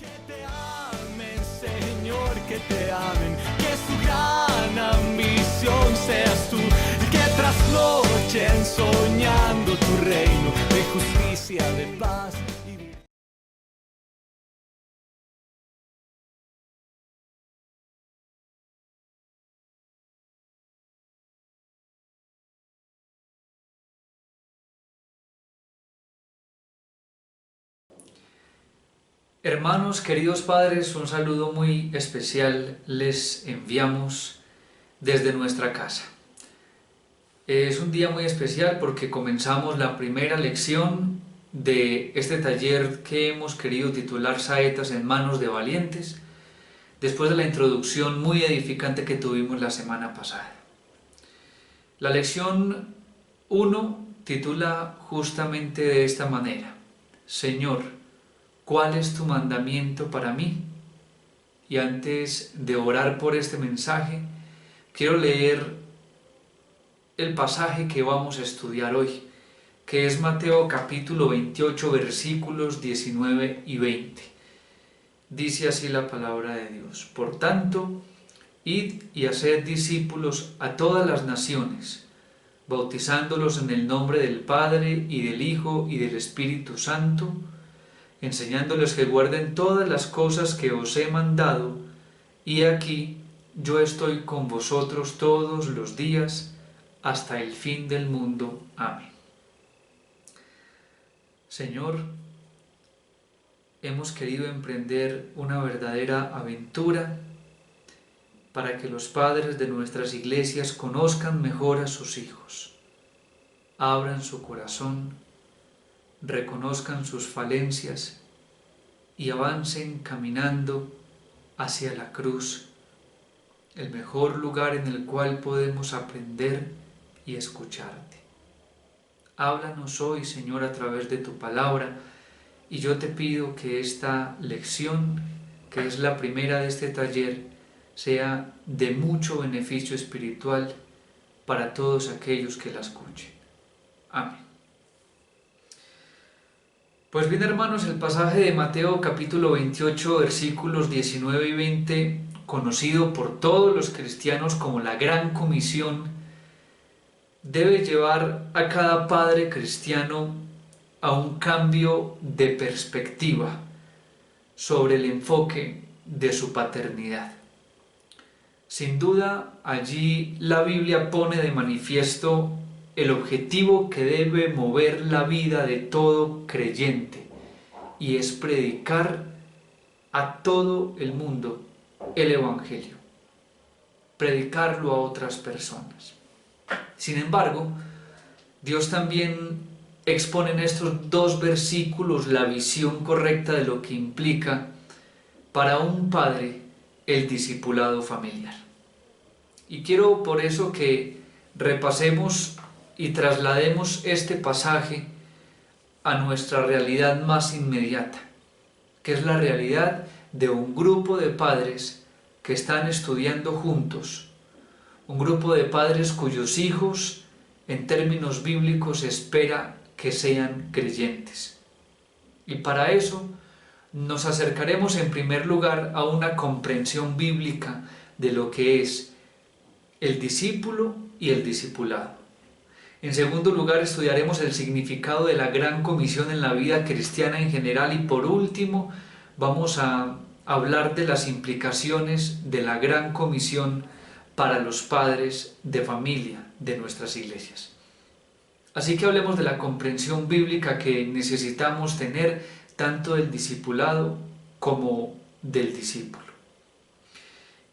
Que te amen, Señor, que te amen, que su gran ambición seas tú, que trasnochen soñando tu reino de justicia, de paz. Hermanos, queridos padres, un saludo muy especial les enviamos desde nuestra casa. Es un día muy especial porque comenzamos la primera lección de este taller que hemos querido titular Saetas en manos de valientes, después de la introducción muy edificante que tuvimos la semana pasada. La lección 1 titula justamente de esta manera: Señor, ¿cuál es tu mandamiento para mí? Y antes de orar por este mensaje, quiero leer el pasaje que vamos a estudiar hoy, que es Mateo capítulo 28, versículos 19 y 20. Dice así la palabra de Dios: Por tanto, id y haced discípulos a todas las naciones, bautizándolos en el nombre del Padre, y del Hijo, y del Espíritu Santo, enseñándoles que guarden todas las cosas que os he mandado, y aquí yo estoy con vosotros todos los días, hasta el fin del mundo. Amén. Señor, hemos querido emprender una verdadera aventura para que los padres de nuestras iglesias conozcan mejor a sus hijos, abran su corazón, reconozcan sus falencias y avancen caminando hacia la cruz, el mejor lugar en el cual podemos aprender y escucharte. Háblanos hoy, Señor, a través de tu palabra, y yo te pido que esta lección, que es la primera de este taller, sea de mucho beneficio espiritual para todos aquellos que la escuchen. Amén. Pues bien, hermanos, el pasaje de Mateo capítulo 28, versículos 19 y 20, conocido por todos los cristianos como la Gran Comisión, debe llevar a cada padre cristiano a un cambio de perspectiva sobre el enfoque de su paternidad. Sin duda, allí la Biblia pone de manifiesto el objetivo que debe mover la vida de todo creyente, y es predicar a todo el mundo el Evangelio, predicarlo a otras personas. Sin embargo, Dios también expone en estos dos versículos la visión correcta de lo que implica para un padre el discipulado familiar. Y quiero por eso que repasemos y traslademos este pasaje a nuestra realidad más inmediata, que es la realidad de un grupo de padres que están estudiando juntos, un grupo de padres cuyos hijos, en términos bíblicos, espera que sean creyentes. Y para eso nos acercaremos en primer lugar a una comprensión bíblica de lo que es el discípulo y el discipulado. En segundo lugar, estudiaremos el significado de la Gran Comisión en la vida cristiana en general, y por último vamos a hablar de las implicaciones de la Gran Comisión para los padres de familia de nuestras iglesias. Así que hablemos de la comprensión bíblica que necesitamos tener tanto del discipulado como del discípulo.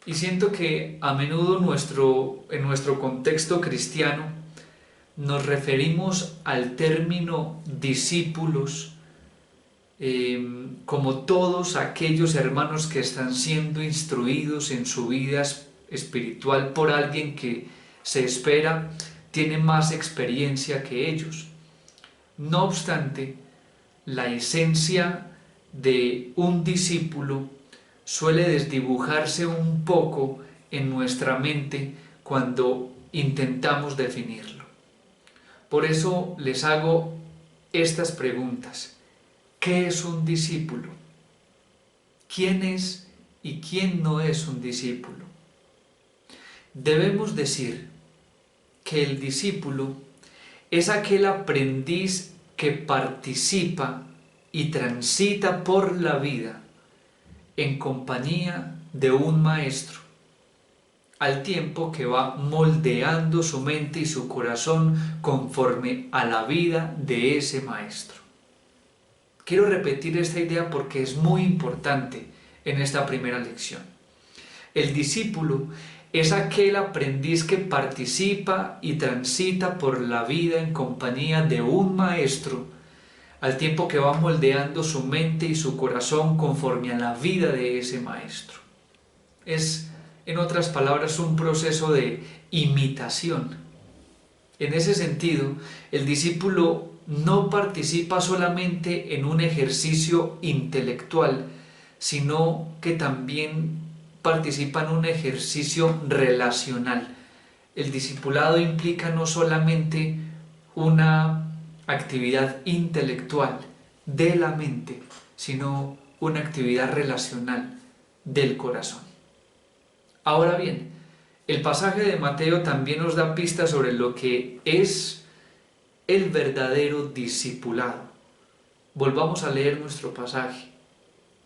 Y siento que a menudo en nuestro contexto cristiano nos referimos al término discípulos como todos aquellos hermanos que están siendo instruidos en su vida espiritual por alguien que se espera tiene más experiencia que ellos. No obstante, la esencia de un discípulo suele desdibujarse un poco en nuestra mente cuando intentamos definirlo. Por eso les hago estas preguntas. ¿Qué es un discípulo? ¿quién es y quién no es un discípulo? Debemos decir que el discípulo es aquel aprendiz que participa y transita por la vida en compañía de un maestro, al tiempo que va moldeando su mente y su corazón conforme a la vida de ese maestro. Quiero repetir esta idea porque es muy importante en esta primera lección. El discípulo es aquel aprendiz que participa y transita por la vida en compañía de un maestro, al tiempo que va moldeando su mente y su corazón conforme a la vida de ese maestro. Es, en otras palabras, un proceso de imitación. En ese sentido, el discípulo no participa solamente en un ejercicio intelectual, sino que también participa en un ejercicio relacional. El discipulado implica no solamente una actividad intelectual de la mente, sino una actividad relacional del corazón. Ahora bien, el pasaje de Mateo también nos da pistas sobre lo que es el verdadero discipulado. Volvamos a leer nuestro pasaje.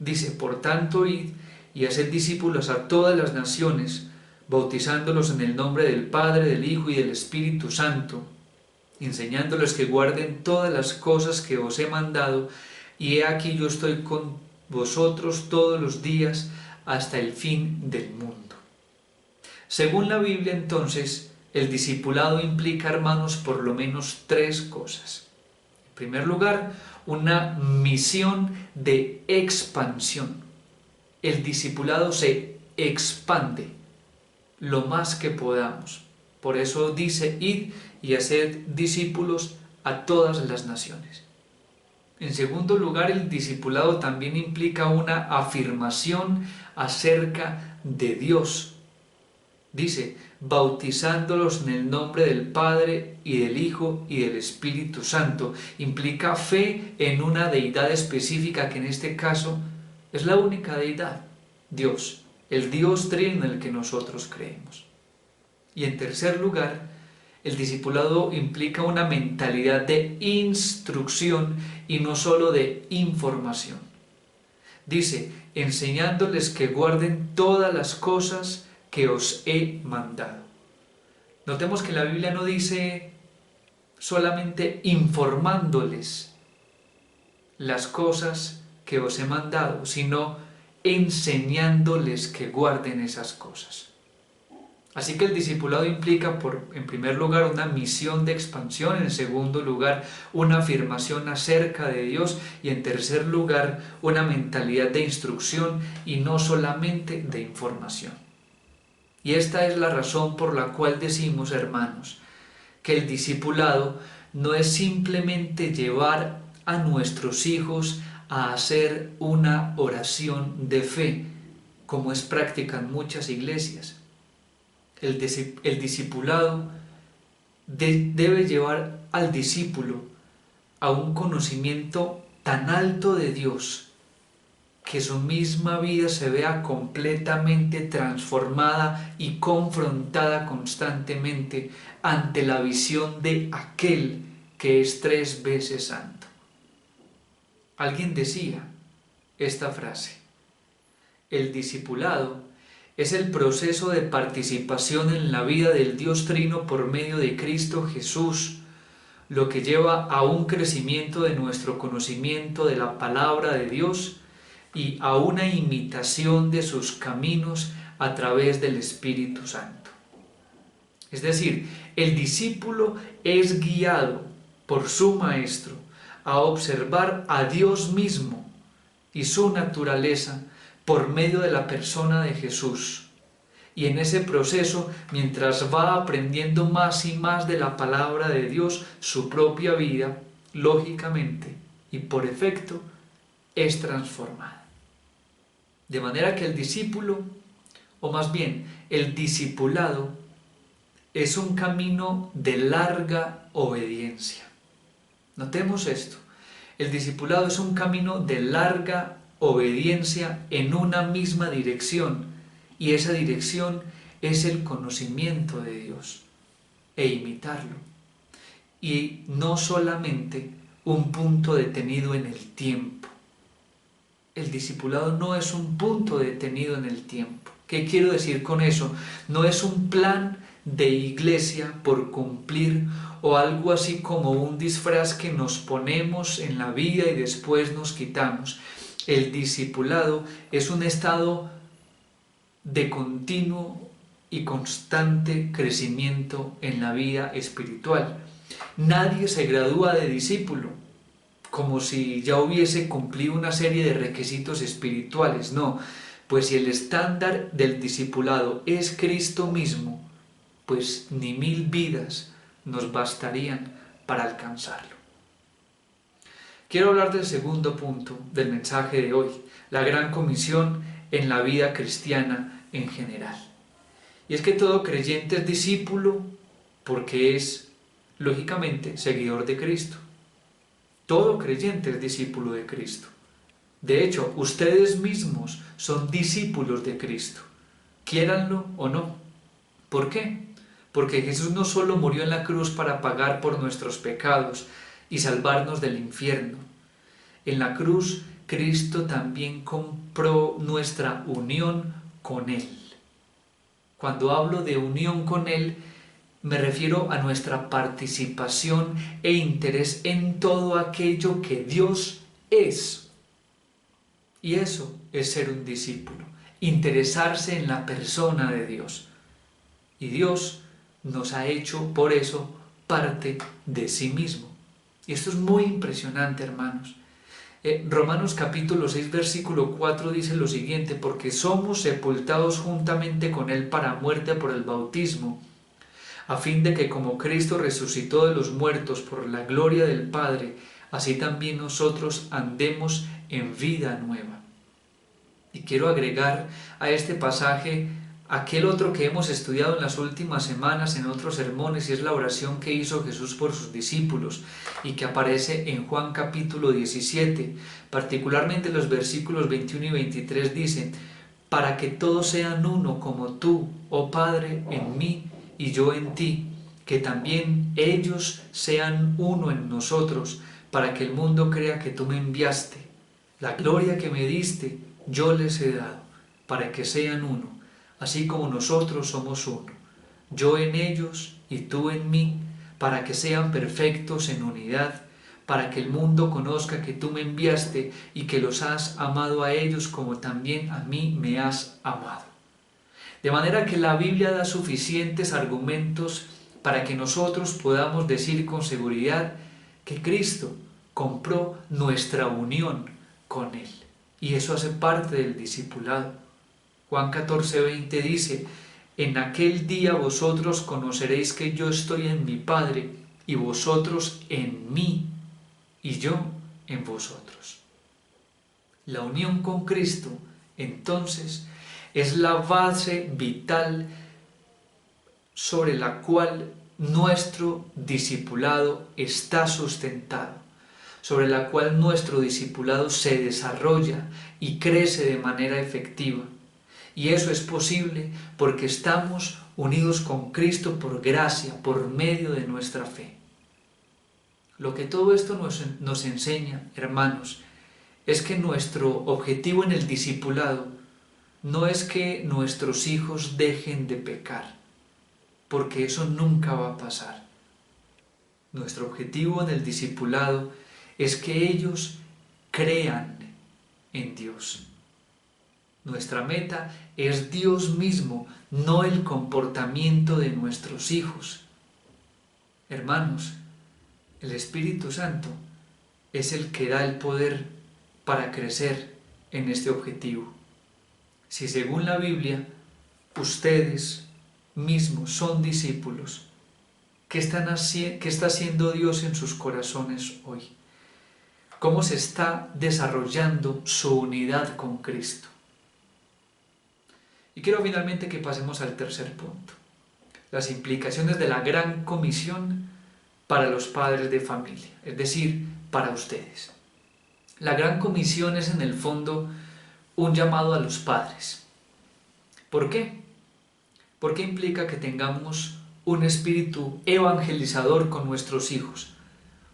Dice: por tanto, id y haced discípulos a todas las naciones, bautizándolos en el nombre del Padre, del Hijo y del Espíritu Santo, enseñándoles que guarden todas las cosas que os he mandado, y he aquí yo estoy con vosotros todos los días hasta el fin del mundo. Según la Biblia, entonces, el discipulado implica, hermanos, por lo menos tres cosas. En primer lugar, una misión de expansión. El discipulado se expande lo más que podamos. Por eso dice: id y haced discípulos a todas las naciones. En segundo lugar, el discipulado también implica una afirmación acerca de Dios. Dice: bautizándolos en el nombre del Padre y del Hijo y del Espíritu Santo. Implica fe en una deidad específica, que en este caso es la única deidad, Dios, el Dios trino en el que nosotros creemos. Y en tercer lugar, el discipulado implica una mentalidad de instrucción y no solo de información. Dice: enseñándoles que guarden todas las cosas que os he mandado. Notemos que la Biblia no dice solamente informándoles las cosas que os he mandado, sino enseñándoles que guarden esas cosas. Así que el discipulado implica, en primer lugar, una misión de expansión, en segundo lugar, una afirmación acerca de Dios, y en tercer lugar, una mentalidad de instrucción y no solamente de información. Y esta es la razón por la cual decimos, hermanos, que el discipulado no es simplemente llevar a nuestros hijos a hacer una oración de fe, como es práctica en muchas iglesias. El discipulado debe llevar al discípulo a un conocimiento tan alto de Dios que su misma vida se vea completamente transformada y confrontada constantemente ante la visión de aquel que es 3 veces santo. Alguien decía esta frase: el discipulado es el proceso de participación en la vida del Dios Trino por medio de Cristo Jesús, lo que lleva a un crecimiento de nuestro conocimiento de la palabra de Dios y a una imitación de sus caminos a través del Espíritu Santo. Es decir, el discípulo es guiado por su maestro a observar a Dios mismo y su naturaleza por medio de la persona de Jesús. Y en ese proceso, mientras va aprendiendo más y más de la palabra de Dios, su propia vida, lógicamente y por efecto, es transformada. De manera que el discípulo, o más bien el discipulado, es un camino de larga obediencia. Notemos esto: el discipulado es un camino de larga obediencia en una misma dirección, y esa dirección es el conocimiento de Dios e imitarlo. Y no solamente un punto detenido en el tiempo. El discipulado no es un punto detenido en el tiempo. ¿Qué quiero decir con eso? No es un plan de iglesia por cumplir o algo así como un disfraz que nos ponemos en la vida y después nos quitamos. El discipulado es un estado de continuo y constante crecimiento en la vida espiritual. Nadie se gradúa de discípulo como si ya hubiese cumplido una serie de requisitos espirituales. No, pues si el estándar del discipulado es Cristo mismo, pues ni 1000 vidas nos bastarían para alcanzarlo. Quiero hablar del segundo punto del mensaje de hoy, la gran comisión en la vida cristiana en general. Y es que todo creyente es discípulo porque es, lógicamente, seguidor de Cristo. Todo creyente es discípulo de Cristo. De hecho, ustedes mismos son discípulos de Cristo, quiéranlo o no. ¿Por qué? Porque Jesús no solo murió en la cruz para pagar por nuestros pecados y salvarnos del infierno. En la cruz, Cristo también compró nuestra unión con Él. Cuando hablo de unión con Él, me refiero a nuestra participación e interés en todo aquello que Dios es. Y eso es ser un discípulo, interesarse en la persona de Dios. Y Dios nos ha hecho por eso parte de sí mismo. Y esto es muy impresionante, hermanos. Romanos capítulo 6, versículo 4 dice lo siguiente: porque somos sepultados juntamente con Él para muerte por el bautismo, a fin de que como Cristo resucitó de los muertos por la gloria del Padre, así también nosotros andemos en vida nueva. Y quiero agregar a este pasaje aquel otro que hemos estudiado en las últimas semanas en otros sermones, y es la oración que hizo Jesús por sus discípulos y que aparece en Juan capítulo 17, particularmente los versículos 21 y 23 dice: para que todos sean uno como tú, oh Padre, en mí y yo en ti, que también ellos sean uno en nosotros, para que el mundo crea que tú me enviaste. La gloria que me diste yo les he dado, para que sean uno, así como nosotros somos uno, yo en ellos y tú en mí, para que sean perfectos en unidad, para que el mundo conozca que tú me enviaste y que los has amado a ellos como también a mí me has amado. De manera que la Biblia da suficientes argumentos para que nosotros podamos decir con seguridad que Cristo compró nuestra unión con Él. Y eso hace parte del discipulado. Juan 14:20 dice: en aquel día vosotros conoceréis que yo estoy en mi Padre, y vosotros en mí, y yo en vosotros. La unión con Cristo, entonces, es la base vital sobre la cual nuestro discipulado está sustentado, sobre la cual nuestro discipulado se desarrolla y crece de manera efectiva. Y eso es posible porque estamos unidos con Cristo por gracia, por medio de nuestra fe. Lo que todo esto nos enseña, hermanos, es que nuestro objetivo en el discipulado no es que nuestros hijos dejen de pecar, porque eso nunca va a pasar. Nuestro objetivo en el discipulado es que ellos crean en Dios. Nuestra meta es Dios mismo, no el comportamiento de nuestros hijos. Hermanos, el Espíritu Santo es el que da el poder para crecer en este objetivo. Si según la Biblia ustedes mismos son discípulos, ¿qué está haciendo Dios en sus corazones hoy? ¿Cómo se está desarrollando su unidad con Cristo? Y quiero finalmente que pasemos al tercer punto: las implicaciones de la gran comisión para los padres de familia, es decir, para ustedes. La gran comisión es en el fondo un llamado a los padres. ¿Por qué? Porque implica que tengamos un espíritu evangelizador con nuestros hijos,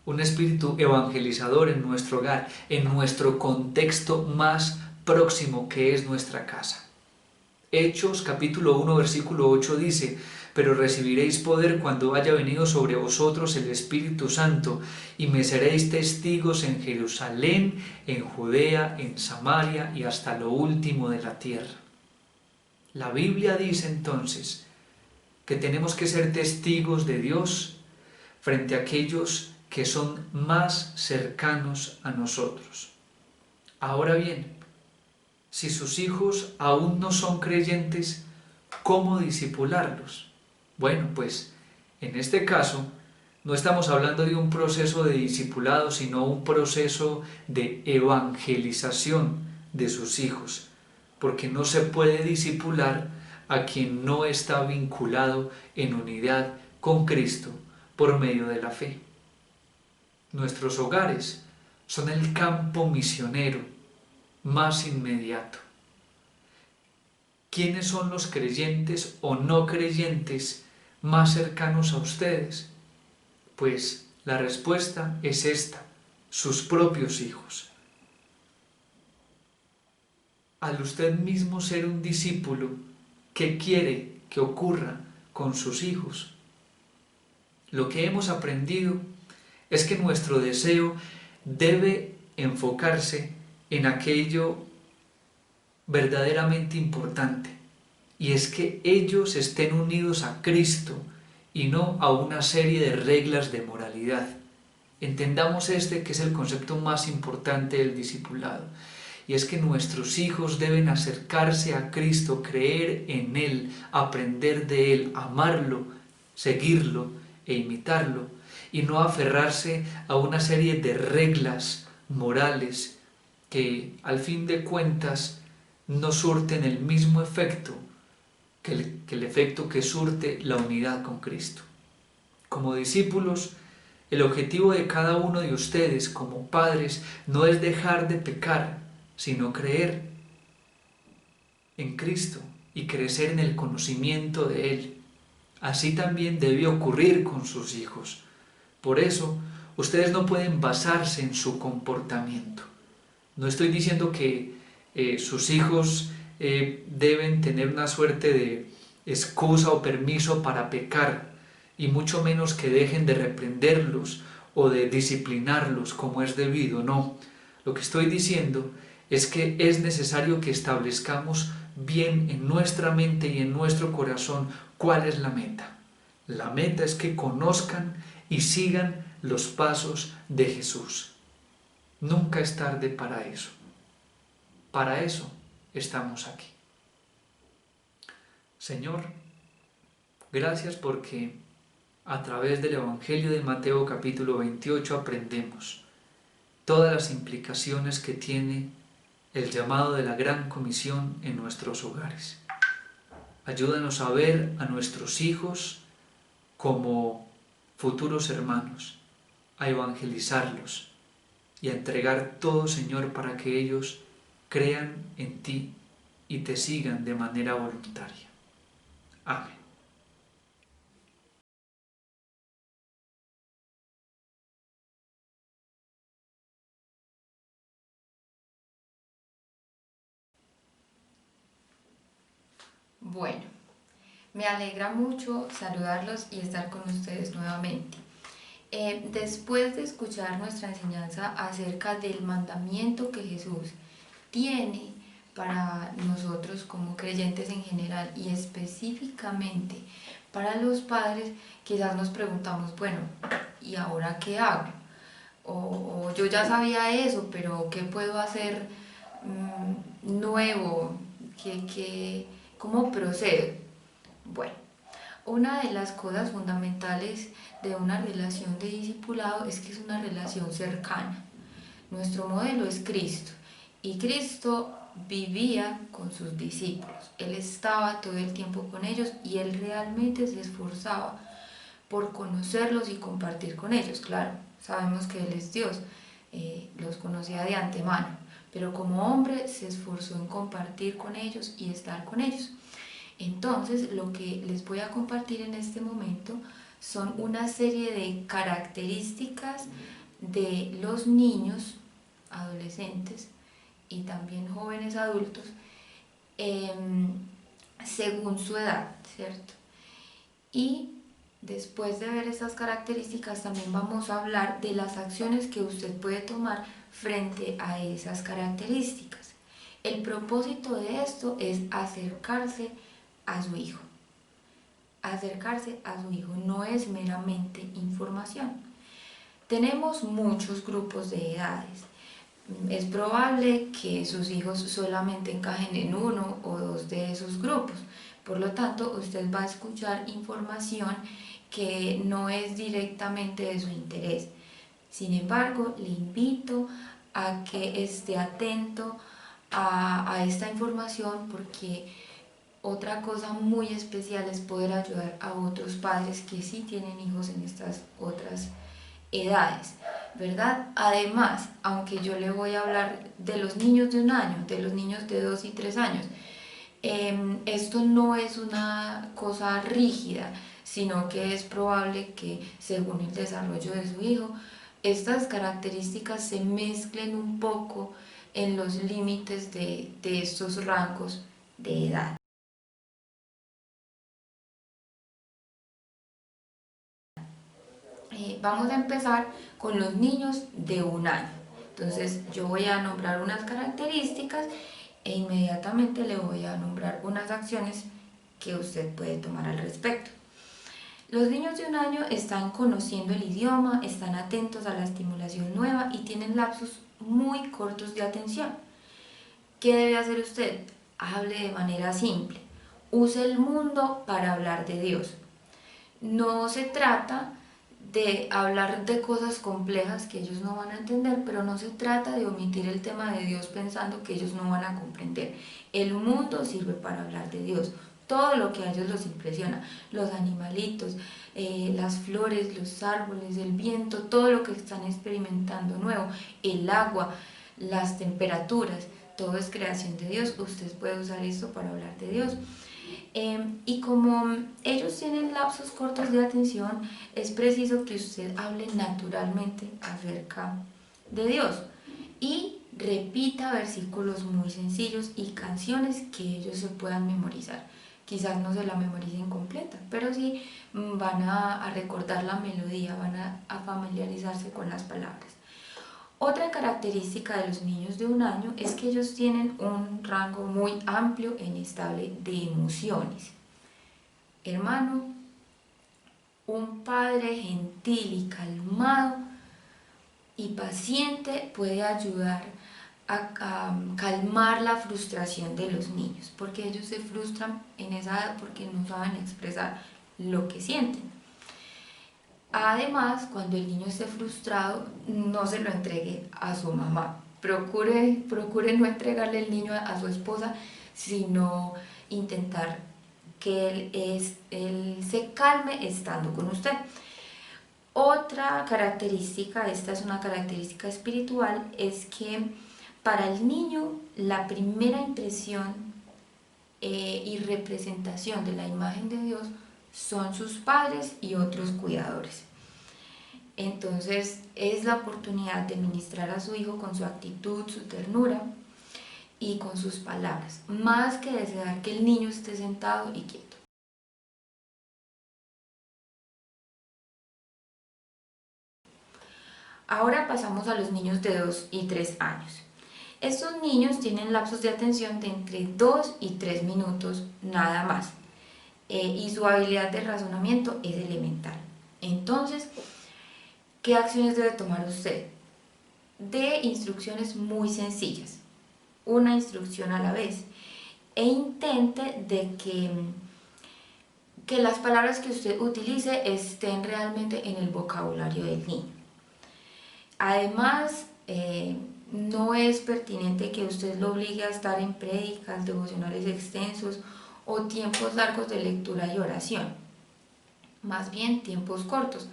un espíritu evangelizador en nuestro hogar, en nuestro contexto más próximo que es nuestra casa. Hechos capítulo 1 versículo 8 dice: pero recibiréis poder cuando haya venido sobre vosotros el Espíritu Santo, y me seréis testigos en Jerusalén, en Judea, en Samaria y hasta lo último de la tierra. La Biblia dice entonces que tenemos que ser testigos de Dios frente a aquellos que son más cercanos a nosotros. Ahora bien, si sus hijos aún no son creyentes, ¿cómo discipularlos? Bueno, pues en este caso no estamos hablando de un proceso de discipulado, sino un proceso de evangelización de sus hijos, porque no se puede discipular a quien no está vinculado en unidad con Cristo por medio de la fe. Nuestros hogares son el campo misionero más inmediato. ¿Quiénes son los creyentes o no creyentes más cercanos a ustedes? Pues la respuesta es esta: sus propios hijos. Al usted mismo ser un discípulo, ¿qué quiere que ocurra con sus hijos? Lo que hemos aprendido es que nuestro deseo debe enfocarse en aquello verdaderamente importante, y es que ellos estén unidos a Cristo y no a una serie de reglas de moralidad. Entendamos este, que es el concepto más importante del discipulado, y es que nuestros hijos deben acercarse a Cristo, creer en Él, aprender de Él, amarlo, seguirlo e imitarlo, y no aferrarse a una serie de reglas morales que al fin de cuentas no surten el mismo efecto que el efecto que surte la unidad con Cristo. Como discípulos, el objetivo de cada uno de ustedes como padres no es dejar de pecar, sino creer en Cristo y crecer en el conocimiento de Él. Así también debe ocurrir con sus hijos. Por eso, ustedes no pueden basarse en su comportamiento. No estoy diciendo que sus hijos deben tener una suerte de excusa o permiso para pecar, y mucho menos que dejen de reprenderlos o de disciplinarlos como es debido. No, lo que estoy diciendo es que es necesario que establezcamos bien en nuestra mente y en nuestro corazón cuál es la meta. La meta es que conozcan y sigan los pasos de Jesús. Nunca es tarde para eso. Para eso estamos aquí. Señor, gracias porque a través del Evangelio de Mateo capítulo 28 aprendemos todas las implicaciones que tiene el llamado de la Gran Comisión en nuestros hogares. Ayúdanos a ver a nuestros hijos como futuros hermanos, a evangelizarlos y a entregar todo, Señor, para que ellos crean en ti y te sigan de manera voluntaria. Amén. Bueno, me alegra mucho saludarlos y estar con ustedes nuevamente. Después de escuchar nuestra enseñanza acerca del mandamiento que Jesús tiene para nosotros como creyentes en general y específicamente para los padres, quizás nos preguntamos, bueno, ¿y ahora qué hago? O yo ya sabía eso, pero ¿qué puedo hacer nuevo? ¿Cómo procedo? Bueno, una de las cosas fundamentales de una relación de discipulado es que es una relación cercana. Nuestro modelo es Cristo, y Cristo vivía con sus discípulos. Él estaba todo el tiempo con ellos y Él realmente se esforzaba por conocerlos y compartir con ellos. Claro, sabemos que Él es Dios, los conocía de antemano, pero como hombre se esforzó en compartir con ellos y estar con ellos. Entonces, lo que les voy a compartir en este momento son una serie de características de los niños, adolescentes y también jóvenes adultos, según su edad, ¿cierto? Y después de ver estas características, también vamos a hablar de las acciones que usted puede tomar frente a esas características. El propósito de esto es acercarse a su hijo. Acercarse a su hijo no es meramente información. Tenemos muchos grupos de edades. Es probable que sus hijos solamente encajen en uno o dos de esos grupos. Por lo tanto, usted va a escuchar información que no es directamente de su interés. Sin embargo, le invito a que esté atento a esta información, porque otra cosa muy especial es poder ayudar a otros padres que sí tienen hijos en estas otras edades, ¿verdad? Además, aunque yo le voy a hablar de los niños de 1 año, de los niños de 2 y 3 años, esto no es una cosa rígida, sino que es probable que según el desarrollo de su hijo, estas características se mezclen un poco en los límites de estos rangos de edad. Vamos a empezar con los niños de 1 año. Entonces yo voy a nombrar unas características e inmediatamente le voy a nombrar unas acciones que usted puede tomar al respecto. Los niños de 1 año están conociendo el idioma, están atentos a la estimulación nueva y tienen lapsos muy cortos de atención. ¿Qué debe hacer usted? Hable de manera simple. Use el mundo para hablar de Dios. No se trata de hablar de cosas complejas que ellos no van a entender, pero no se trata de omitir el tema de Dios pensando que ellos no van a comprender. El mundo sirve para hablar de Dios. Todo lo que a ellos los impresiona, los animalitos, las flores, los árboles, el viento, todo lo que están experimentando nuevo, el agua, las temperaturas, todo es creación de Dios. Usted puede usar esto para hablar de Dios. Y como ellos tienen lapsos cortos de atención, es preciso que usted hable naturalmente acerca de Dios y repita versículos muy sencillos y canciones que ellos se puedan memorizar. Quizás no se la memoricen completa, pero sí van a recordar la melodía, van a familiarizarse con las palabras. Otra característica de los niños de 1 año es que ellos tienen un rango muy amplio e inestable de emociones. Hermano, un padre gentil y calmado y paciente puede ayudar a calmar la frustración de los niños, porque ellos se frustran en esa edad porque no saben expresar lo que sienten. Además, cuando el niño esté frustrado, no se lo entregue a su mamá. Procure no entregarle el niño a su esposa, sino intentar que él se calme estando con usted. Otra característica, esta es una característica espiritual, es que para el niño la primera impresión y representación de la imagen de Dios son sus padres y otros cuidadores. Entonces es la oportunidad de ministrar a su hijo con su actitud, su ternura y con sus palabras, más que desear que el niño esté sentado y quieto. Ahora pasamos a los niños de 2 y 3 años. Estos niños tienen lapsos de atención de entre 2 y 3 minutos nada más. Y su habilidad de razonamiento es elemental. Entonces, ¿qué acciones debe tomar usted? Dé instrucciones muy sencillas, una instrucción a la vez, e intente de que las palabras que usted utilice estén realmente en el vocabulario del niño. Además, no es pertinente que usted lo obligue a estar en prédicas, devocionales extensos o tiempos largos de lectura y oración, más bien tiempos cortos.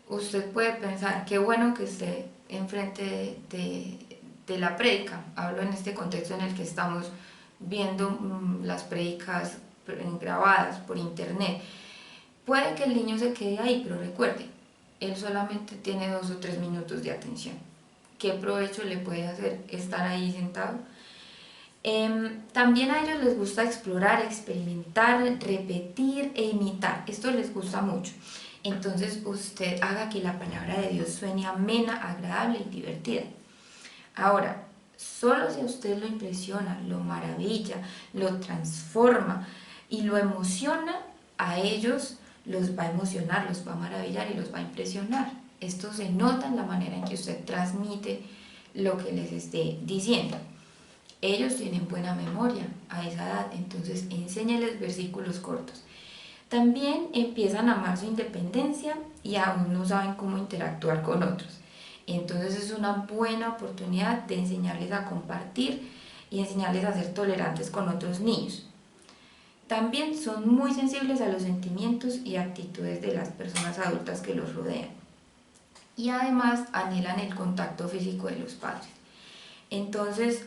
Usted puede pensar, qué bueno que esté enfrente de la prédica. Hablo en este contexto en el que estamos viendo las prédicas grabadas por internet. Puede que el niño se quede ahí, pero recuerde, él solamente tiene 2 o 3 minutos de atención. ¿Qué provecho le puede hacer estar ahí sentado? También a ellos les gusta explorar, experimentar, repetir e imitar. Esto les gusta mucho. Entonces usted haga que la palabra de Dios suene amena, agradable y divertida. Ahora, solo si a usted lo impresiona, lo maravilla, lo transforma y lo emociona, a ellos los va a emocionar, los va a maravillar y los va a impresionar. Esto se nota en la manera en que usted transmite lo que les esté diciendo. Ellos tienen buena memoria a esa edad, entonces enséñeles versículos cortos. También empiezan a amar su independencia y aún no saben cómo interactuar con otros. Entonces es una buena oportunidad de enseñarles a compartir y enseñarles a ser tolerantes con otros niños. También son muy sensibles a los sentimientos y actitudes de las personas adultas que los rodean. Y además anhelan el contacto físico de los padres. Entonces,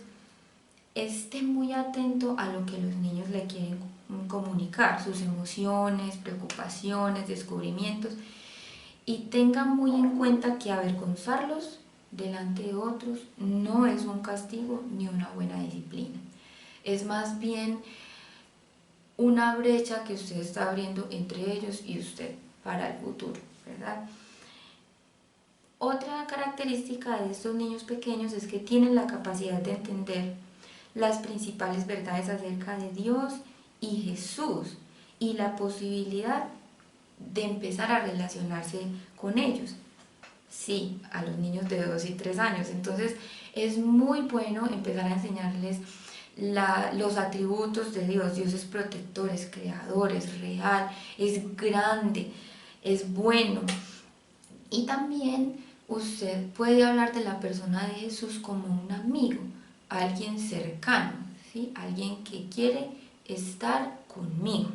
esté muy atento a lo que los niños le quieren comunicar, sus emociones, preocupaciones, descubrimientos, y tenga muy en cuenta que avergonzarlos delante de otros no es un castigo ni una buena disciplina. Es más bien una brecha que usted está abriendo entre ellos y usted para el futuro, ¿verdad? Otra característica de estos niños pequeños es que tienen la capacidad de entender las principales verdades acerca de Dios y Jesús y la posibilidad de empezar a relacionarse con ellos. Sí, a los niños de 2 y 3 años. Entonces es muy bueno empezar a enseñarles los atributos de Dios. Dios es protector, es creador, es real, es grande, es bueno. Y también usted puede hablar de la persona de Jesús como un amigo, alguien cercano, ¿sí? Alguien que quiere estar conmigo.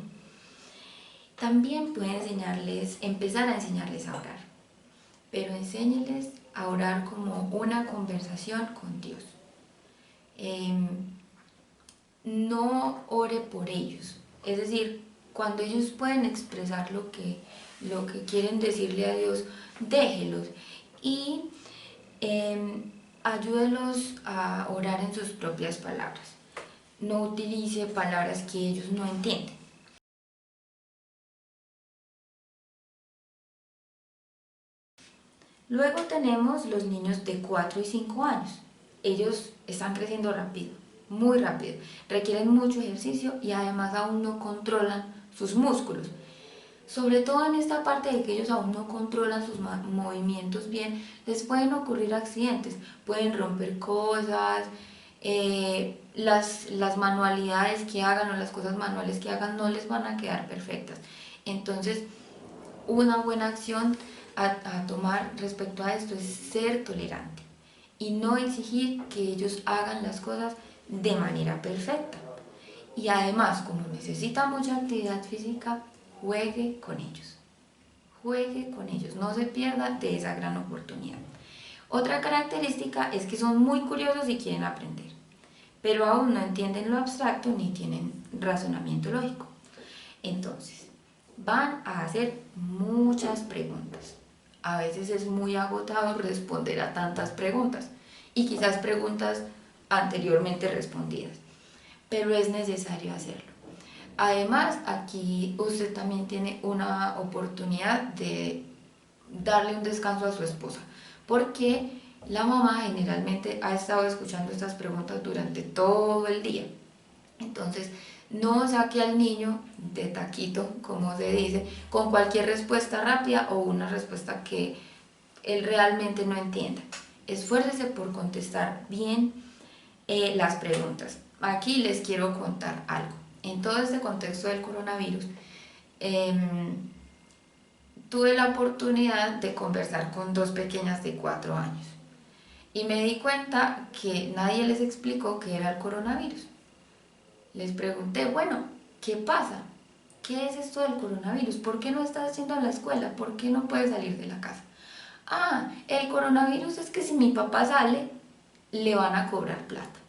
También puede empezar a enseñarles a orar, pero enséñeles a orar como una conversación con Dios. No ore por ellos, es decir, cuando ellos pueden expresar lo que quieren decirle a Dios, déjelos y ayúdelos a orar en sus propias palabras. No utilice palabras que ellos no entienden. Luego tenemos los niños de 4 y 5 años. Ellos están creciendo rápido, muy rápido, requieren mucho ejercicio y además aún no controlan sus músculos. Sobre todo en esta parte de que ellos aún no controlan sus movimientos bien, les pueden ocurrir accidentes, pueden romper cosas, las manualidades que hagan o las cosas manuales que hagan no les van a quedar perfectas. Entonces, una buena acción a tomar respecto a esto es ser tolerante y no exigir que ellos hagan las cosas de manera perfecta. Y además, como necesita mucha actividad física, juegue con ellos, no se pierda de esa gran oportunidad. Otra característica es que son muy curiosos y quieren aprender, pero aún no entienden lo abstracto ni tienen razonamiento lógico. Entonces, van a hacer muchas preguntas. A veces es muy agotador responder a tantas preguntas y quizás preguntas anteriormente respondidas, pero es necesario hacerlo. Además, aquí usted también tiene una oportunidad de darle un descanso a su esposa, porque la mamá generalmente ha estado escuchando estas preguntas durante todo el día. Entonces, no saque al niño de taquito, como se dice, con cualquier respuesta rápida o una respuesta que él realmente no entienda. Esfuércese por contestar bien las preguntas. Aquí les quiero contar algo. En todo este contexto del coronavirus, tuve la oportunidad de conversar con 2 pequeñas de 4 años y me di cuenta que nadie les explicó qué era el coronavirus. Les pregunté, bueno, ¿qué pasa? ¿Qué es esto del coronavirus? ¿Por qué no estás yendo a la escuela? ¿Por qué no puedes salir de la casa? Ah, el coronavirus es que si mi papá sale, le van a cobrar plata.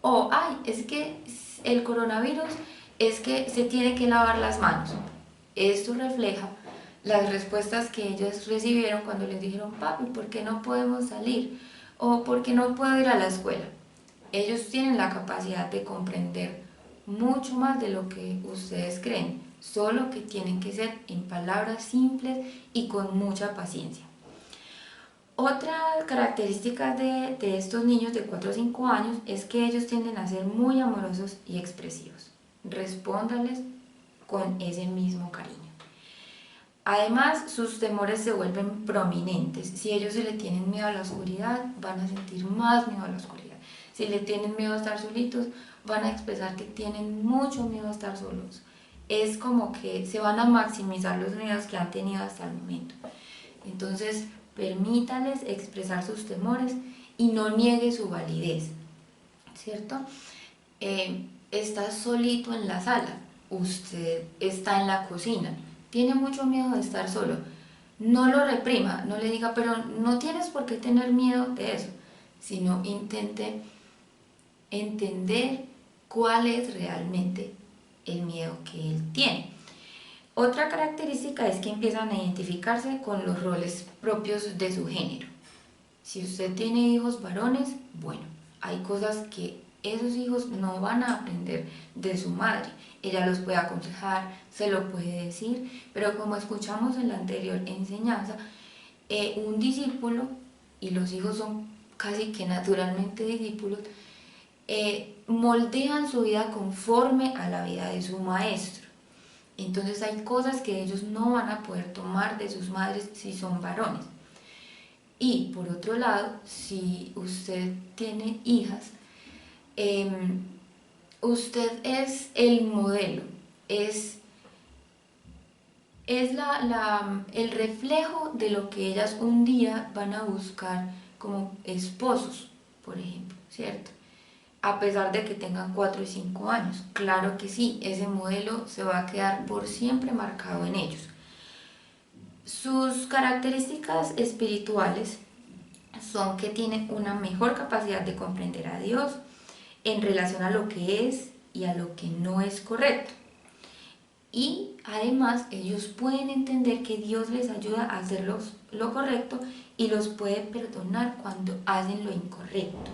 O, ay, es que el coronavirus es que se tiene que lavar las manos. Esto refleja las respuestas que ellos recibieron cuando les dijeron, papi, ¿por qué no podemos salir? O ¿por qué no puedo ir a la escuela? Ellos tienen la capacidad de comprender mucho más de lo que ustedes creen, solo que tienen que ser en palabras simples y con mucha paciencia. Otra característica de estos niños de 4 o 5 años es que ellos tienden a ser muy amorosos y expresivos. Respóndales con ese mismo cariño. Además, sus temores se vuelven prominentes. Si ellos se le tienen miedo a la oscuridad, van a sentir más miedo a la oscuridad. Si le tienen miedo a estar solitos, van a expresar que tienen mucho miedo a estar solos. Es como que se van a maximizar los miedos que han tenido hasta el momento. Entonces, permítales expresar sus temores y no niegue su validez, ¿cierto? Está solito en la sala, usted está en la cocina, tiene mucho miedo de estar solo. No lo reprima, no le diga, pero no tienes por qué tener miedo de eso, sino intente entender cuál es realmente el miedo que él tiene. Otra característica es que empiezan a identificarse con los roles propios de su género. Si usted tiene hijos varones, bueno, hay cosas que esos hijos no van a aprender de su madre. Ella los puede aconsejar, se lo puede decir, pero como escuchamos en la anterior enseñanza, un discípulo, y los hijos son casi que naturalmente discípulos, moldean su vida conforme a la vida de su maestro. Entonces hay cosas que ellos no van a poder tomar de sus madres si son varones. Y por otro lado, si usted tiene hijas, usted es el modelo, es el reflejo de lo que ellas un día van a buscar como esposos, por ejemplo, ¿cierto? A pesar de que tengan 4 y 5 años. Claro que sí, ese modelo se va a quedar por siempre marcado en ellos. Sus características espirituales son que tienen una mejor capacidad de comprender a Dios en relación a lo que es y a lo que no es correcto. Y además ellos pueden entender que Dios les ayuda a hacer lo correcto y los puede perdonar cuando hacen lo incorrecto.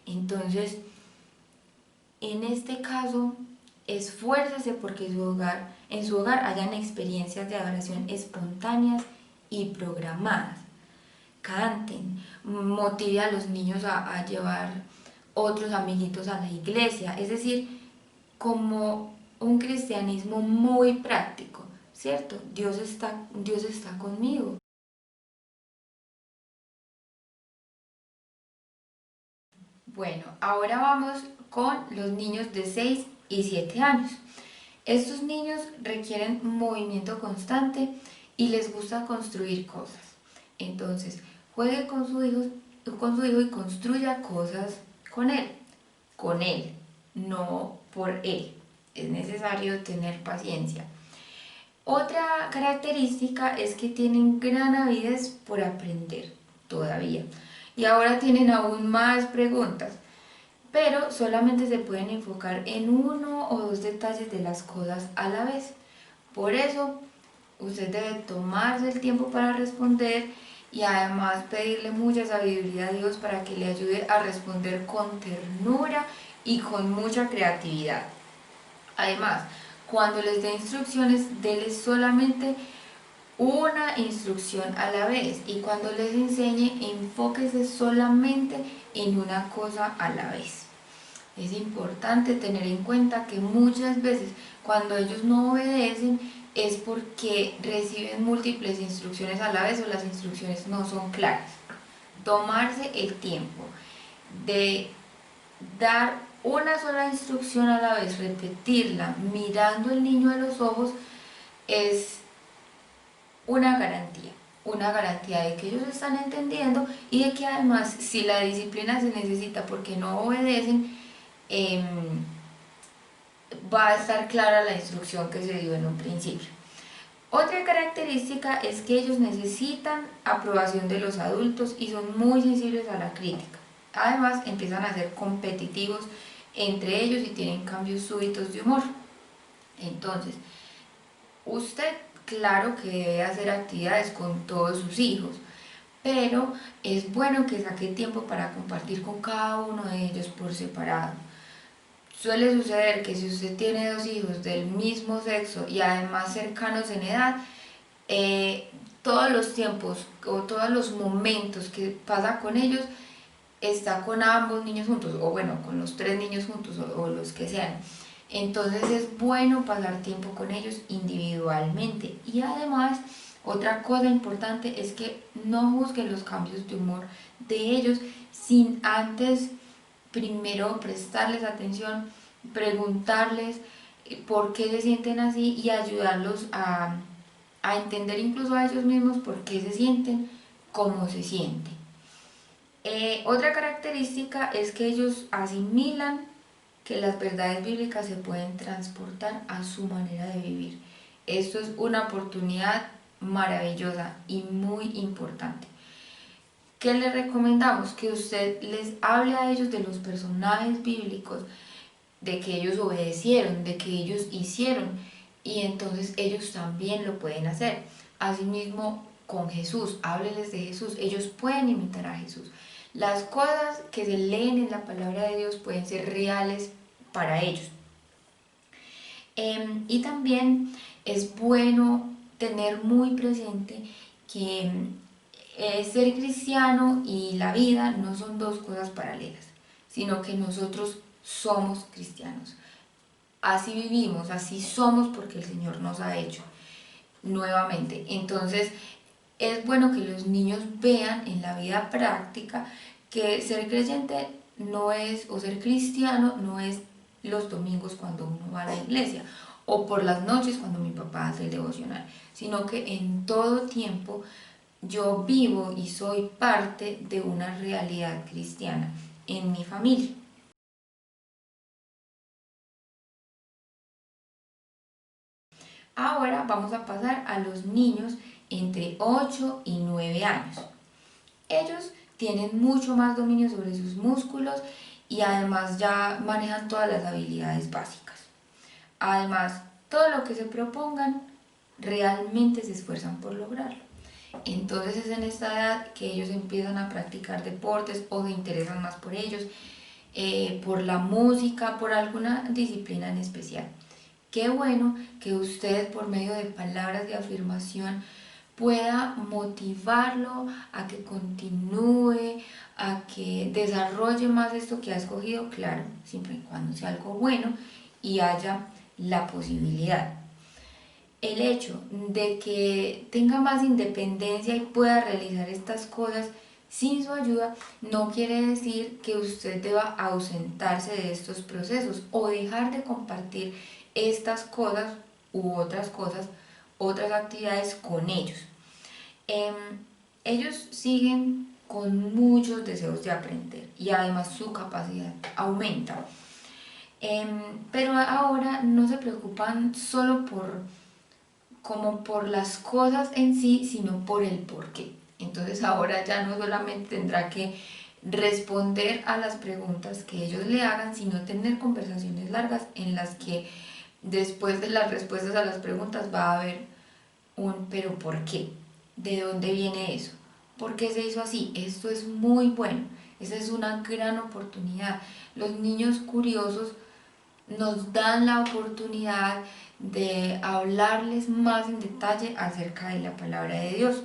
Entonces, en este caso, esfuércese porque en su hogar hayan experiencias de adoración espontáneas y programadas. Canten, motive a los niños a llevar otros amiguitos a la iglesia, es decir, como un cristianismo muy práctico, ¿cierto? Dios está conmigo. Bueno, ahora vamos con los niños de 6 y 7 años. Estos niños requieren movimiento constante y les gusta construir cosas. Entonces, juegue con su hijo y construya cosas con él, no por él. Es necesario tener paciencia. Otra característica es que tienen gran avidez por aprender todavía. Y ahora tienen aún más preguntas, pero solamente se pueden enfocar en 1 o 2 detalles de las cosas a la vez. Por eso, usted debe tomarse el tiempo para responder y además pedirle mucha sabiduría a Dios para que le ayude a responder con ternura y con mucha creatividad. Además, cuando les dé instrucciones, déles solamente una instrucción a la vez, y cuando les enseñe, enfóquese solamente en una cosa a la vez. Es importante tener en cuenta que muchas veces cuando ellos no obedecen es porque reciben múltiples instrucciones a la vez o las instrucciones no son claras. Tomarse el tiempo de dar una sola instrucción a la vez, repetirla mirando al niño a los ojos, es una garantía de que ellos están entendiendo y de que además, si la disciplina se necesita porque no obedecen, va a estar clara la instrucción que se dio en un principio. Otra característica es que ellos necesitan aprobación de los adultos y son muy sensibles a la crítica. Además, empiezan a ser competitivos entre ellos y tienen cambios súbitos de humor. Entonces, usted, claro que debe hacer actividades con todos sus hijos, pero es bueno que saque tiempo para compartir con cada uno de ellos por separado. Suele suceder que si usted tiene dos hijos del mismo sexo y además cercanos en edad, todos los tiempos o todos los momentos que pasa con ellos está con ambos niños juntos, o bueno, con los tres niños juntos o los que sean. Entonces es bueno pasar tiempo con ellos individualmente. Y además, otra cosa importante es que no juzguen los cambios de humor de ellos sin antes primero prestarles atención, preguntarles por qué se sienten así y ayudarlos a entender incluso a ellos mismos por qué se sienten como se sienten. Otra característica es que ellos asimilan que las verdades bíblicas se pueden transportar a su manera de vivir. Esto es una oportunidad maravillosa y muy importante. ¿Qué les recomendamos? Que usted les hable a ellos de los personajes bíblicos, de que ellos obedecieron, de que ellos hicieron, y entonces ellos también lo pueden hacer. Asimismo, con Jesús, hábleles de Jesús, ellos pueden imitar a Jesús. Las cosas que se leen en la palabra de Dios pueden ser reales para ellos. Y también es bueno tener muy presente que ser cristiano y la vida no son dos cosas paralelas, sino que nosotros somos cristianos. Así vivimos, así somos porque el Señor nos ha hecho nuevamente. Entonces, es bueno que los niños vean en la vida práctica que ser creyente no es, o ser cristiano no es los domingos cuando uno va a la iglesia, o por las noches cuando mi papá hace el devocional, sino que en todo tiempo yo vivo y soy parte de una realidad cristiana en mi familia. Ahora vamos a pasar a los niños entre 8 y 9 años. Ellos tienen mucho más dominio sobre sus músculos y además ya manejan todas las habilidades básicas. Además, todo lo que se propongan realmente se esfuerzan por lograrlo. Entonces es en esta edad que ellos empiezan a practicar deportes o se interesan más por ellos, por la música, por alguna disciplina en especial. Qué bueno que usted por medio de palabras de afirmación pueda motivarlo a que continúe, a que desarrolle más esto que ha escogido, claro, siempre y cuando sea algo bueno y haya la posibilidad. El hecho de que tenga más independencia y pueda realizar estas cosas sin su ayuda no quiere decir que usted deba ausentarse de estos procesos o dejar de compartir estas cosas u otras cosas, otras actividades con ellos. Ellos siguen con muchos deseos de aprender y además su capacidad aumenta. Pero ahora no se preocupan solo por las cosas en sí, sino por el porqué. Entonces ahora ya no solamente tendrá que responder a las preguntas que ellos le hagan, sino tener conversaciones largas en las que después de las respuestas a las preguntas va a haber un pero ¿por qué? ¿De dónde viene eso? ¿Por qué se hizo así? Esto es muy bueno, esa es una gran oportunidad. Los niños curiosos nos dan la oportunidad de hablarles más en detalle acerca de la palabra de Dios.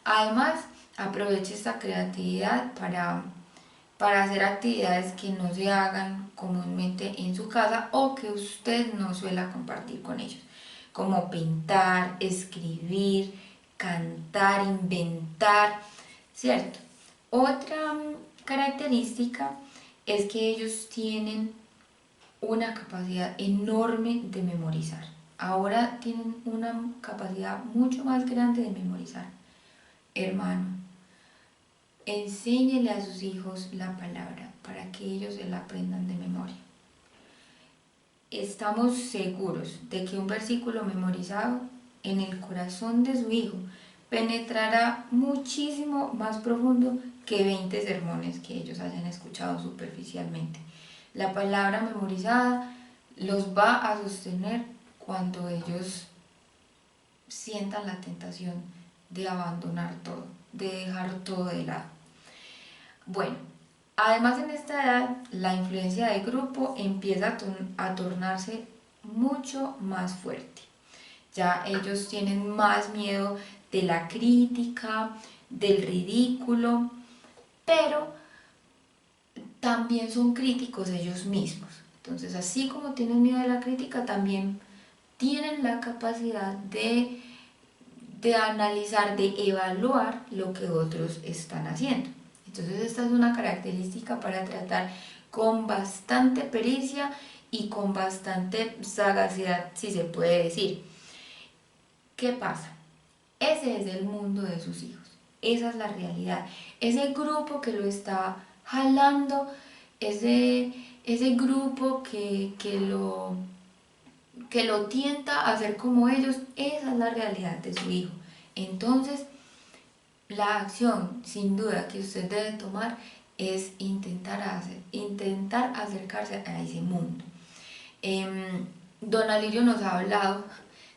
Además, aproveche esta creatividad para hacer actividades que no se hagan comúnmente en su casa o que usted no suela compartir con ellos, como pintar, escribir, cantar, inventar, ¿cierto? Otra característica es que ellos tienen una capacidad enorme de memorizar. Ahora tienen una capacidad mucho más grande de memorizar. Hermano, enséñele a sus hijos la palabra para que ellos se la aprendan de memoria. estamos seguros de que un versículo memorizado en el corazón de su hijo penetrará muchísimo más profundo que 20 sermones que ellos hayan escuchado superficialmente. La palabra memorizada los va a sostener cuando ellos sientan la tentación de abandonar todo, de dejar todo de lado. Bueno, además en esta edad la influencia del grupo empieza a tornarse mucho más fuerte. Ya ellos tienen más miedo de la crítica, del ridículo, pero también son críticos ellos mismos. Entonces, así como tienen miedo de la crítica, también tienen la capacidad de analizar, de evaluar lo que otros están haciendo. Entonces, esta es una característica para tratar con bastante pericia y con bastante sagacidad, si se puede decir. ¿Qué pasa? Ese es el mundo de sus hijos, esa es la realidad. Ese grupo que lo está jalando, ese grupo que lo tienta a ser como ellos, esa es la realidad de su hijo. Entonces, la acción, sin duda, que usted debe tomar es intentar acercarse a ese mundo. Don Alirio nos ha hablado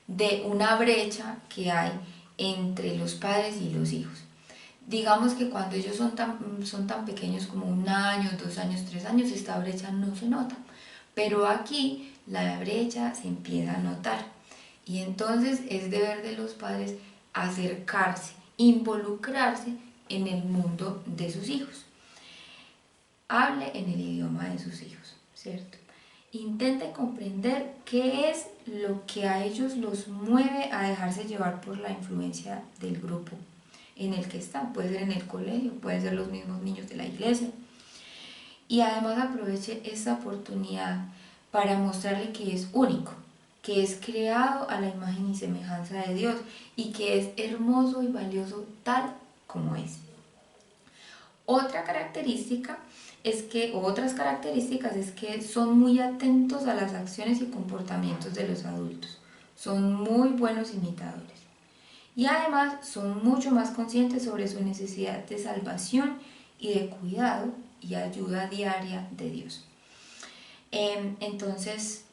de una brecha que hay entre los padres y los hijos. Digamos que cuando ellos son tan pequeños como 1 año, 2 años, 3 años, esta brecha no se nota. Pero aquí la brecha se empieza a notar. Y entonces es deber de los padres acercarse, involucrarse en el mundo de sus hijos. Hable en el idioma de sus hijos, ¿cierto? Intente comprender qué es lo que a ellos los mueve a dejarse llevar por la influencia del grupo en el que están. Puede ser en el colegio, pueden ser los mismos niños de la iglesia. Y además aproveche esta oportunidad para mostrarle que es único, que es creado a la imagen y semejanza de Dios y que es hermoso y valioso tal como es. Otras características es que son muy atentos a las acciones y comportamientos de los adultos. Son muy buenos imitadores. Y además son mucho más conscientes sobre su necesidad de salvación y de cuidado y ayuda diaria de Dios. Entonces,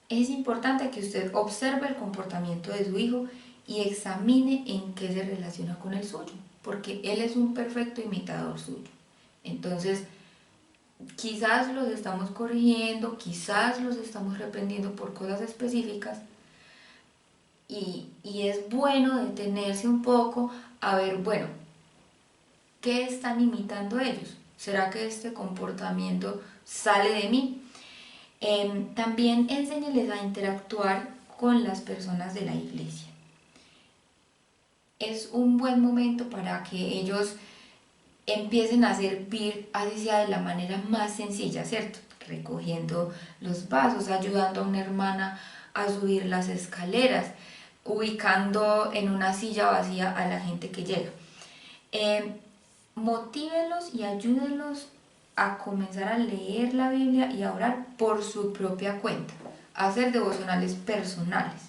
es importante que usted observe el comportamiento de su hijo y examine en qué se relaciona con el suyo, porque él es un perfecto imitador suyo. Entonces, quizás los estamos corrigiendo, quizás los estamos reprendiendo por cosas específicas, y es bueno detenerse un poco a ver, bueno, ¿qué están imitando ellos? ¿Será que este comportamiento sale de mí? También enséñeles a interactuar con las personas de la iglesia. Es un buen momento para que ellos empiecen a servir, así sea de la manera más sencilla, ¿cierto? Recogiendo los vasos, ayudando a una hermana a subir las escaleras, ubicando en una silla vacía a la gente que llega. Motívenlos y ayúdenlos a comenzar a leer la Biblia y a orar por su propia cuenta, a hacer devocionales personales.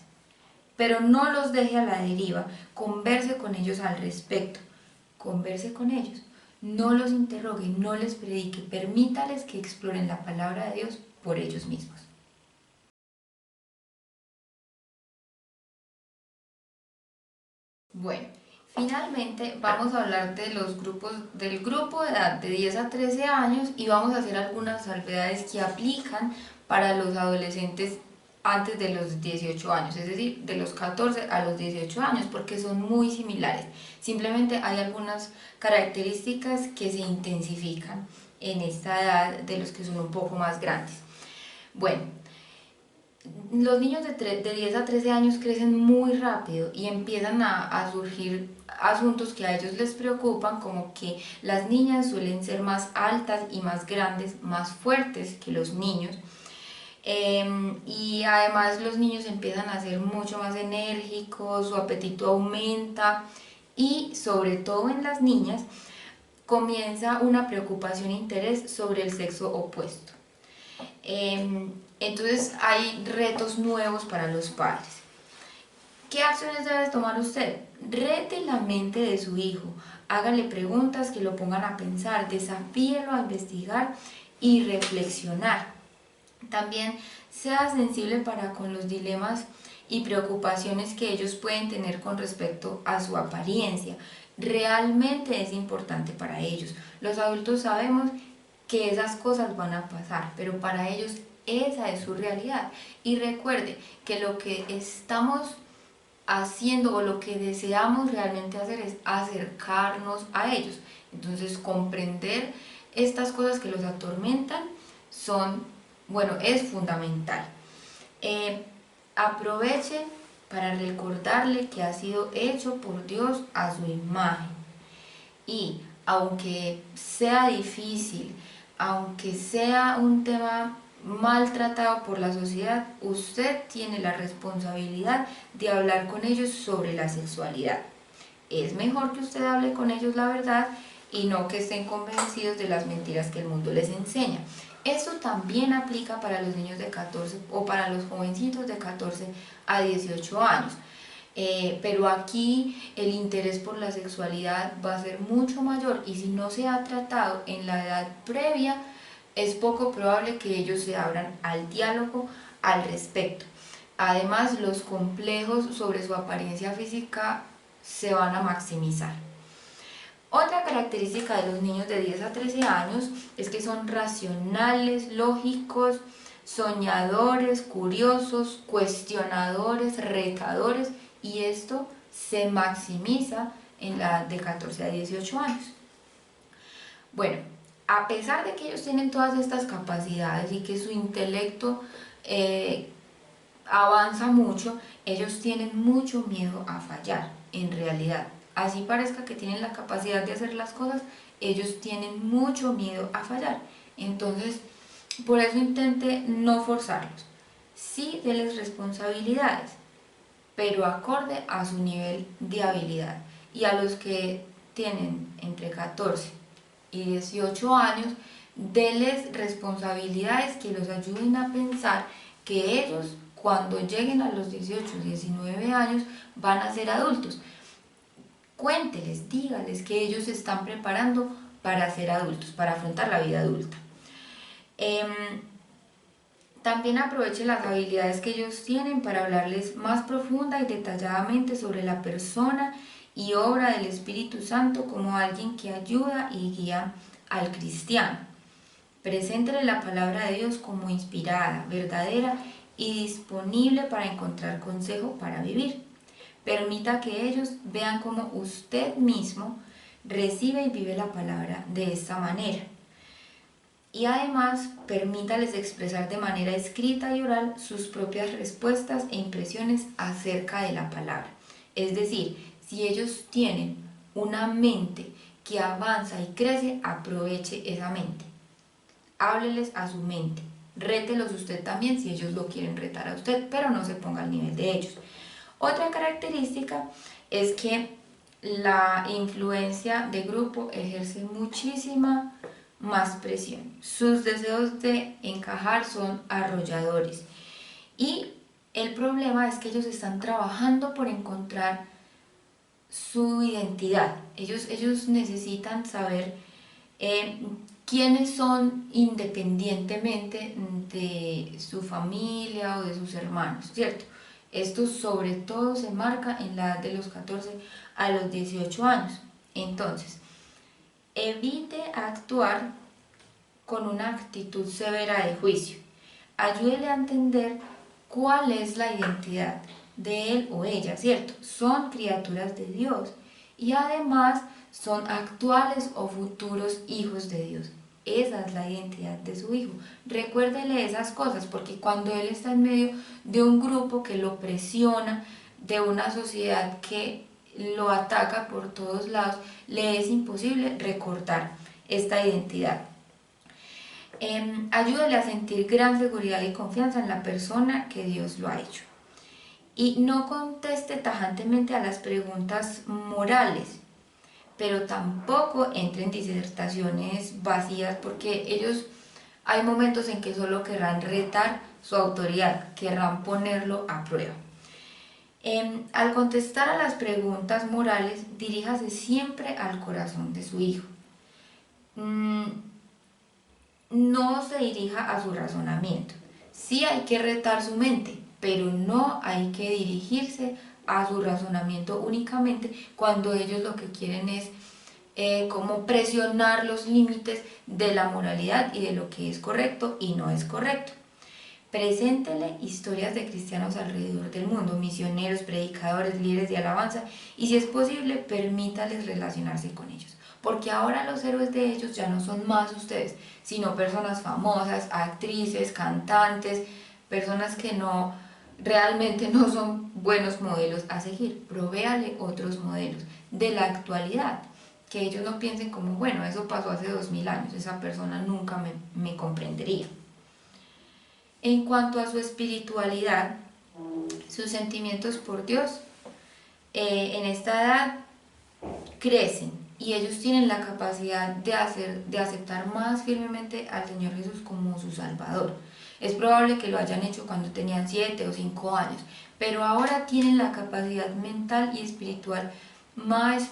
Pero no los deje a la deriva, converse con ellos al respecto, converse con ellos. No los interrogue, no les predique, permítales que exploren la palabra de Dios por ellos mismos. Bueno, finalmente vamos a hablar de del grupo de edad de 10 a 13 años y vamos a hacer algunas salvedades que aplican para los adolescentes antes de los 18 años, es decir, de los 14 a los 18 años, porque son muy similares. Simplemente hay algunas características que se intensifican en esta edad de los que son un poco más grandes. Bueno, los niños de 10 a 13 años crecen muy rápido y empiezan a surgir asuntos que a ellos les preocupan, como que las niñas suelen ser más altas y más grandes, más fuertes que los niños. Y además los niños empiezan a ser mucho más enérgicos, su apetito aumenta y sobre todo en las niñas comienza una preocupación e interés sobre el sexo opuesto. Entonces hay retos nuevos para los padres. ¿Qué acciones debe tomar usted? Rete la mente de su hijo, hágale preguntas que lo pongan a pensar, desafíelo a investigar y reflexionar. También sea sensible para con los dilemas y preocupaciones que ellos pueden tener con respecto a su apariencia. Realmente es importante para ellos. Los adultos sabemos que esas cosas van a pasar, pero para ellos esa es su realidad. Y recuerde que lo que estamos haciendo o lo que deseamos realmente hacer es acercarnos a ellos. Entonces comprender estas cosas que los atormentan es fundamental. Aproveche para recordarle que ha sido hecho por Dios a su imagen. Y aunque sea difícil, aunque sea un tema maltratado por la sociedad, usted tiene la responsabilidad de hablar con ellos sobre la sexualidad. Es mejor que usted hable con ellos la verdad y no que estén convencidos de las mentiras que el mundo les enseña. Eso también aplica para los niños de 14 o para los jovencitos de 14 a 18 años. Pero aquí el interés por la sexualidad va a ser mucho mayor, y si no se ha tratado en la edad previa, es poco probable que ellos se abran al diálogo al respecto. Además, los complejos sobre su apariencia física se van a maximizar. Otra característica de los niños de 10 a 13 años es que son racionales, lógicos, soñadores, curiosos, cuestionadores, retadores, y esto se maximiza en la edad de 14 a 18 años. Bueno, a pesar de que ellos tienen todas estas capacidades y que su intelecto avanza mucho, ellos tienen mucho miedo a fallar, en realidad. Así parezca que tienen la capacidad de hacer las cosas, ellos tienen mucho miedo a fallar. Entonces, por eso intente no forzarlos. Sí, denles responsabilidades, pero acorde a su nivel de habilidad. Y a los que tienen entre 14 y 18 años, denles responsabilidades que los ayuden a pensar que ellos, cuando lleguen a los 18 o 19 años, van a ser adultos. Cuénteles, dígales que ellos se están preparando para ser adultos, para afrontar la vida adulta. También aproveche las habilidades que ellos tienen para hablarles más profunda y detalladamente sobre la persona y obra del Espíritu Santo como alguien que ayuda y guía al cristiano. Preséntele la palabra de Dios como inspirada, verdadera y disponible para encontrar consejo para vivir. Permita que ellos vean cómo usted mismo recibe y vive la palabra de esta manera. Y además, permítales expresar de manera escrita y oral sus propias respuestas e impresiones acerca de la palabra. Es decir, si ellos tienen una mente que avanza y crece, aproveche esa mente. Hábleles a su mente. Rételos usted también si ellos lo quieren retar a usted, pero no se ponga al nivel de ellos. Otra característica es que la influencia de grupo ejerce muchísima más presión. Sus deseos de encajar son arrolladores. Y el problema es que ellos están trabajando por encontrar su identidad. Ellos necesitan saber quiénes son independientemente de su familia o de sus hermanos, ¿cierto? Esto sobre todo se marca en la edad de los 14 a los 18 años. Entonces, evite actuar con una actitud severa de juicio. Ayúdele a entender cuál es la identidad de él o ella, ¿cierto? Son criaturas de Dios y además son actuales o futuros hijos de Dios. Esa es la identidad de su hijo. Recuérdele esas cosas, porque cuando él está en medio de un grupo que lo presiona, de una sociedad que lo ataca por todos lados, le es imposible recordar esta identidad. Ayúdale a sentir gran seguridad y confianza en la persona que Dios lo ha hecho. Y no conteste tajantemente a las preguntas morales, pero tampoco entre en disertaciones vacías, porque ellos Hay momentos en que solo querrán retar su autoridad, querrán ponerlo a prueba. Al contestar a las preguntas morales, diríjase siempre al corazón de su hijo. No se dirija a su razonamiento. Sí hay que retar su mente, pero no hay que dirigirse a su razonamiento únicamente cuando ellos lo que quieren es como presionar los límites de la moralidad y de lo que es correcto y no es correcto. Preséntele historias de cristianos alrededor del mundo, misioneros, predicadores, líderes de alabanza, y si es posible, permítales relacionarse con ellos. Porque ahora los héroes de ellos ya no son más ustedes, sino personas famosas, actrices, cantantes, personas que realmente no son buenos modelos a seguir. Provéale otros modelos de la actualidad, que ellos no piensen como, bueno, eso pasó hace 2000 años, esa persona nunca me comprendería. En cuanto a su espiritualidad, sus sentimientos por Dios, en esta edad crecen y ellos tienen la capacidad de aceptar más firmemente al Señor Jesús como su Salvador. Es probable que lo hayan hecho cuando tenían 7 o 5 años, pero ahora tienen la capacidad mental y espiritual más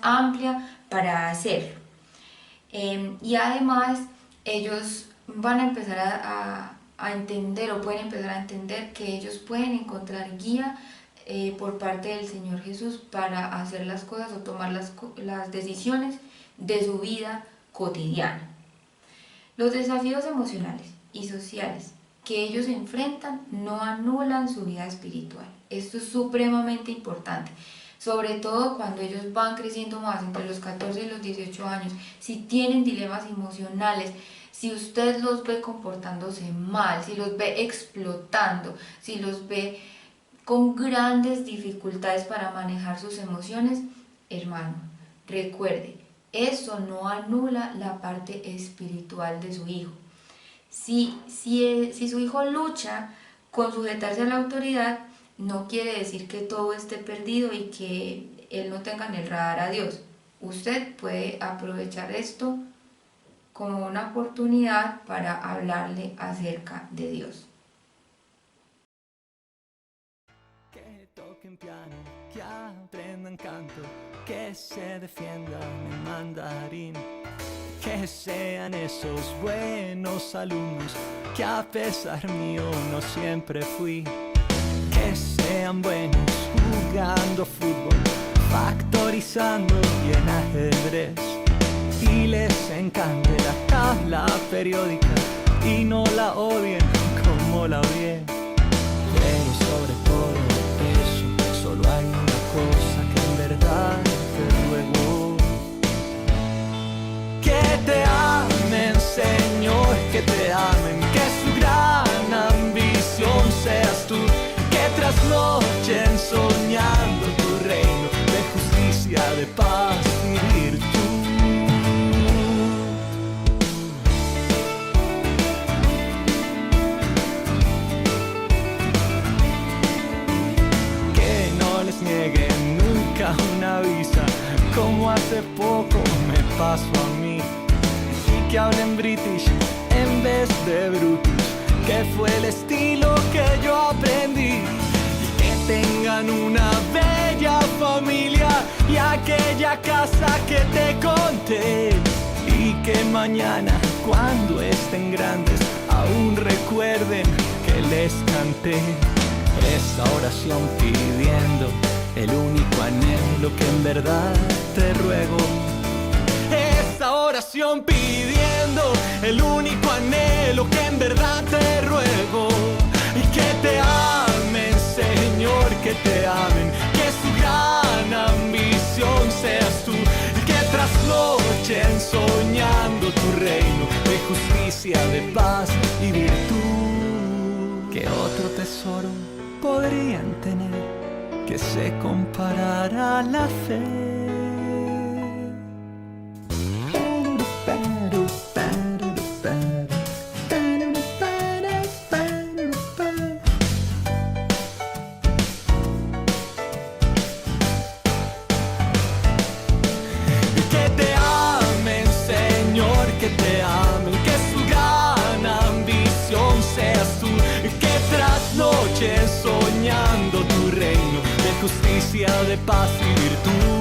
amplia para hacerlo. Y además ellos van a empezar a entender, o pueden empezar a entender que ellos pueden encontrar guía por parte del Señor Jesús para hacer las cosas o tomar las decisiones de su vida cotidiana. Los desafíos emocionales y sociales que ellos enfrentan no anulan su vida espiritual. Esto es supremamente importante, sobre todo cuando ellos van creciendo más entre los 14 y los 18 años. Si tienen dilemas emocionales, si usted los ve comportándose mal, si los ve explotando, si los ve con grandes dificultades para manejar sus emociones, hermano, recuerde, eso no anula la parte espiritual de su hijo. Si su hijo lucha con sujetarse a la autoridad, no quiere decir que todo esté perdido y que él no tenga en el radar a Dios. Usted puede aprovechar esto como una oportunidad para hablarle acerca de Dios. Que toquen piano, que aprendan canto, que se defiendan en mandarín, que sean esos buenos alumnos que a pesar mío no siempre fui, que sean buenos jugando fútbol, factorizando y en ajedrez, y les encante la tabla periódica y no la odien como la odié. Pero sobre todo eso, solo hay una cosa que en verdad te ruego: que te amen, Señor, que te amen, que su gran ambición seas tú, que trasnochen soñando tu reino de justicia, de paz y virtud. Que no les nieguen nunca una visa, como hace poco me pasó a mí, y que hablen british en vez de brutus, que fue el estilo que yo aprendí, y que tengan una bella familia y aquella casa que te conté, y que mañana cuando estén grandes aún recuerden que les canté esta oración pidiendo el único anhelo que en verdad te ruego. Esta oración pidiendo el único anhelo que en verdad te ruego. Y que te amen, Señor, que te amen, que su gran ambición seas tú, y que trasnochen soñando tu reino de justicia, de paz y virtud. Que otro tesoro podrían tener que se comparara a la fe. Que te amen, Señor, que te amen, que su gran noches soñando tu reino de justicia, de paz y virtud.